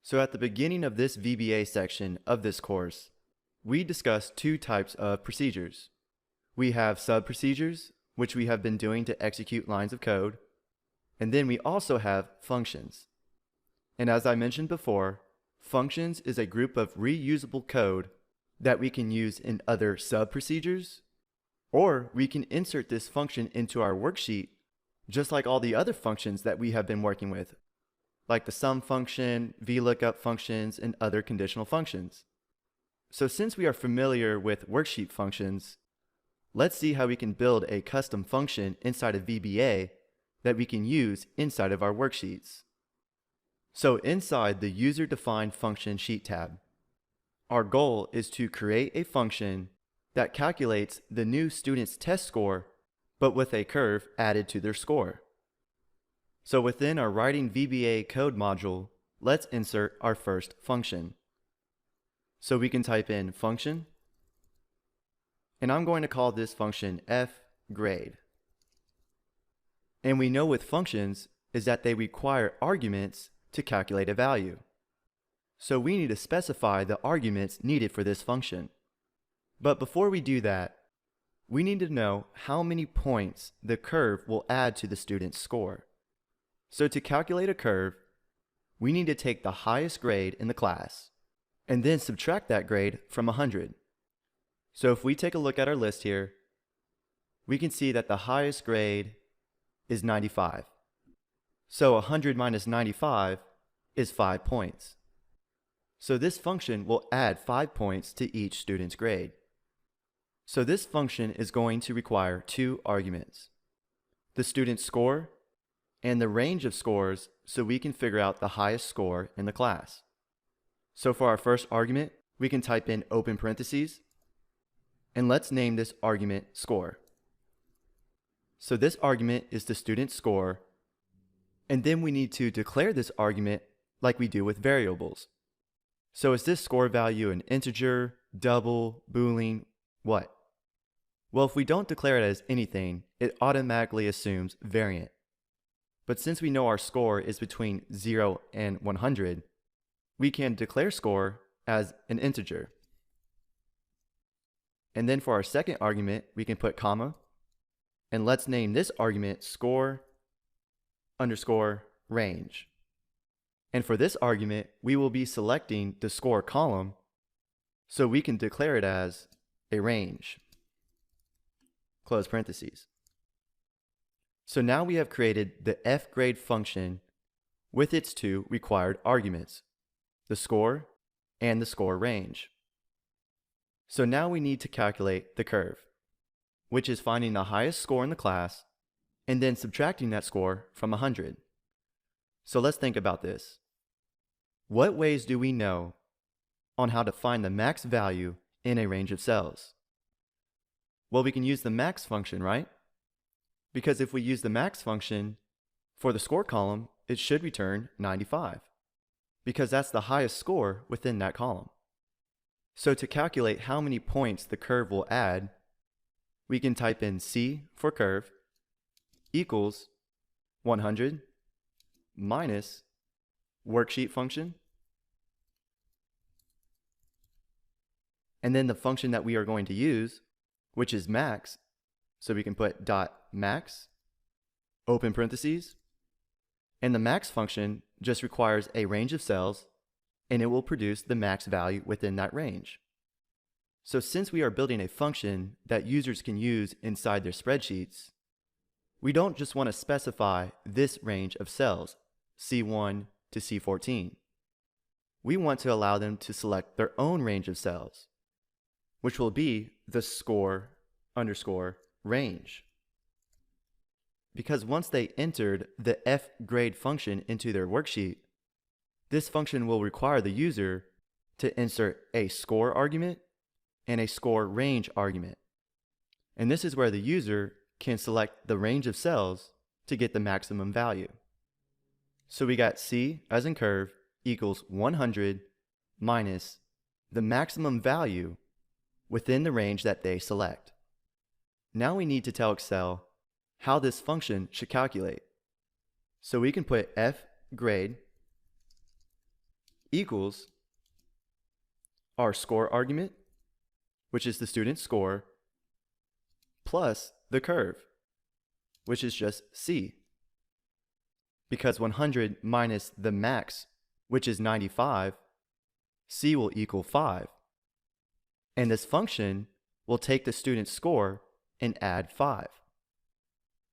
So at the beginning of this VBA section of this course, we discussed two types of procedures. We have sub-procedures, which we have been doing to execute lines of code, and then we also have functions. And as I mentioned before, functions is a group of reusable code that we can use in other sub-procedures, or we can insert this function into our worksheet just like all the other functions that we have been working with, like the sum function, VLOOKUP functions, and other conditional functions. So since we are familiar with worksheet functions, let's see how we can build a custom function inside of VBA that we can use inside of our worksheets. So inside the user-defined function sheet tab, our goal is to create a function that calculates the new student's test score, but with a curve added to their score. So within our Writing VBA code module, let's insert our first function. So we can type in function, and I'm going to call this function fgrade. And we know with functions is that they require arguments to calculate a value. So we need to specify the arguments needed for this function. But before we do that, we need to know how many points the curve will add to the student's score. So to calculate a curve, we need to take the highest grade in the class and then subtract that grade from 100. So if we take a look at our list here, we can see that the highest grade is 95. So 100 minus 95 is 5 points. So this function will add 5 points to each student's grade. So this function is going to require two arguments: the student's score and the range of scores, so we can figure out the highest score in the class. So for our first argument, we can type in open parentheses, and let's name this argument score. So this argument is the student's score, and then we need to declare this argument like we do with variables. So is this score value an integer, double, boolean, what? Well, if we don't declare it as anything, it automatically assumes variant. But since we know our score is between 0 and 100, we can declare score as an integer. And then for our second argument, we can put comma, and let's name this argument score underscore range. And for this argument, we will be selecting the score column, so we can declare it as a range, close parentheses. So now we have created the fgrade function with its two required arguments, the score and the score range. So now we need to calculate the curve, which is finding the highest score in the class and then subtracting that score from 100. So let's think about this. What ways do we know on how to find the max value in a range of cells? Well, we can use the max function, right? Because if we use the max function for the score column, it should return 95, because that's the highest score within that column. So to calculate how many points the curve will add, we can type in C for curve equals 100 minus worksheet function, and then the function that we are going to use, which is max, so we can put dot max, open parentheses, and the max function just requires a range of cells, and it will produce the max value within that range. So since we are building a function that users can use inside their spreadsheets, we don't just want to specify this range of cells, C1 to C14. We want to allow them to select their own range of cells, which will be the score underscore range. Because once they entered the fgrade function into their worksheet, this function will require the user to insert a score argument and a score range argument. And this is where the user can select the range of cells to get the maximum value. So we got C, as in curve, equals 100 minus the maximum value within the range that they select. Now we need to tell Excel how this function should calculate. So we can put fgrade equals our score argument, which is the student's score, plus the curve, which is just C. Because 100 minus the max, which is 95, C will equal 5. And this function will take the student's score and add 5.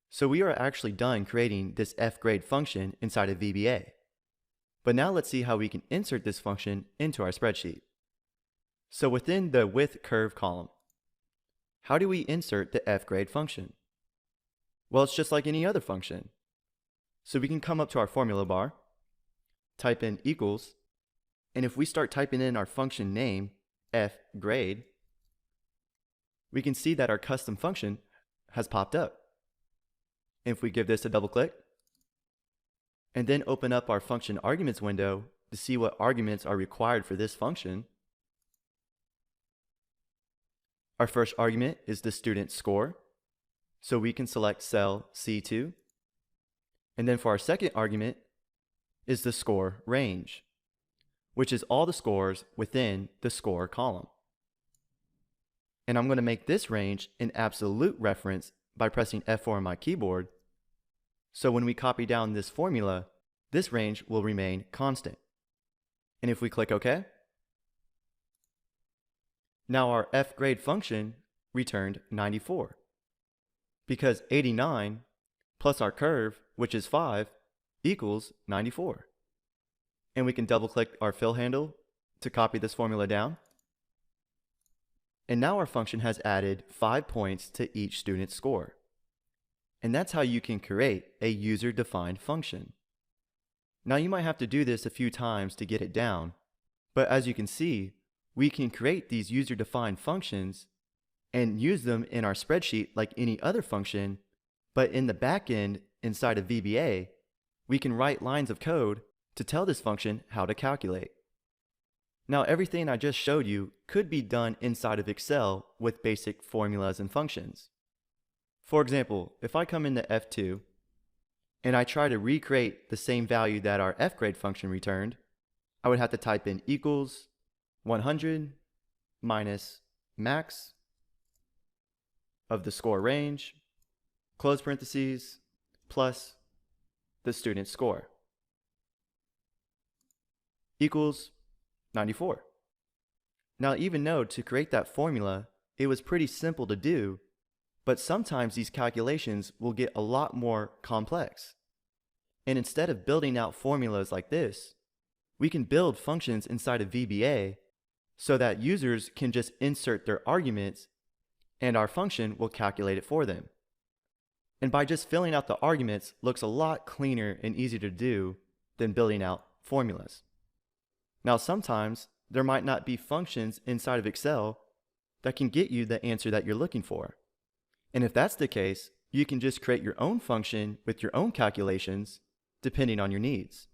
So we are actually done creating this F-grade function inside of VBA. But now let's see how we can insert this function into our spreadsheet. So within the with curve column, how do we insert the F-grade function? Well, it's just like any other function. So we can come up to our formula bar, type in equals, and if we start typing in our function name, F-grade, we can see that our custom function has popped up. If we give this a double click, and then open up our function arguments window to see what arguments are required for this function, our first argument is the student's score, so we can select cell C2. And then for our second argument is the score range, which is all the scores within the score column. And I'm going to make this range an absolute reference by pressing F4 on my keyboard. So when we copy down this formula, this range will remain constant. And if we click OK, now our F-grade function returned 94. Because 89 plus our curve, which is 5, equals 94. And we can double click our fill handle to copy this formula down. And now our function has added 5 points to each student's score. And that's how you can create a user-defined function. Now you might have to do this a few times to get it down, but as you can see, we can create these user-defined functions and use them in our spreadsheet like any other function, but in the back end inside of VBA, we can write lines of code to tell this function how to calculate. Now everything I just showed you could be done inside of Excel with basic formulas and functions. For example, if I come into F2 and I try to recreate the same value that our F-grade function returned, I would have to type in equals 100 minus max of the score range, close parentheses, plus the student's score, equals 94. Now even though to create that formula, it was pretty simple to do, but sometimes these calculations will get a lot more complex. And instead of building out formulas like this, we can build functions inside of VBA so that users can just insert their arguments and our function will calculate it for them. And by just filling out the arguments looks a lot cleaner and easier to do than building out formulas. Now sometimes there might not be functions inside of Excel that can get you the answer that you're looking for. And if that's the case, you can just create your own function with your own calculations depending on your needs.